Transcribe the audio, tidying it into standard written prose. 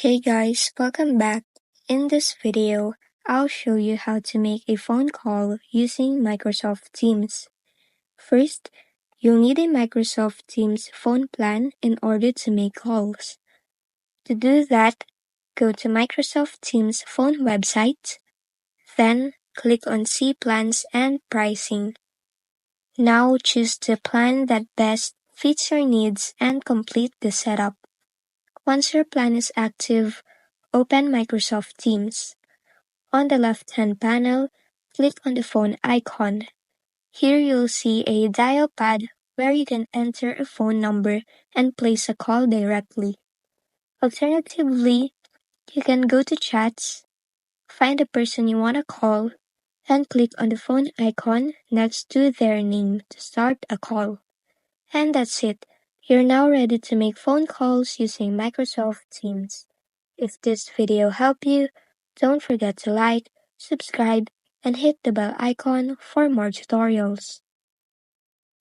Hey guys, welcome back. In this video, I'll show you how to make a phone call using Microsoft Teams. First, you'll need a Microsoft Teams phone plan in order to make calls. To do that, go to Microsoft Teams phone website, then click on See Plans and Pricing. Now choose the plan that best fits your needs and complete the setup. Once your plan is active, open Microsoft Teams. On the left-hand panel, click on the phone icon. Here you'll see a dial pad where you can enter a phone number and place a call directly. Alternatively, you can go to Chats, find the person you want to call, and click on the phone icon next to their name to start a call. And that's it. You're now ready to make phone calls using Microsoft Teams. If this video helped you, don't forget to like, subscribe, and hit the bell icon for more tutorials.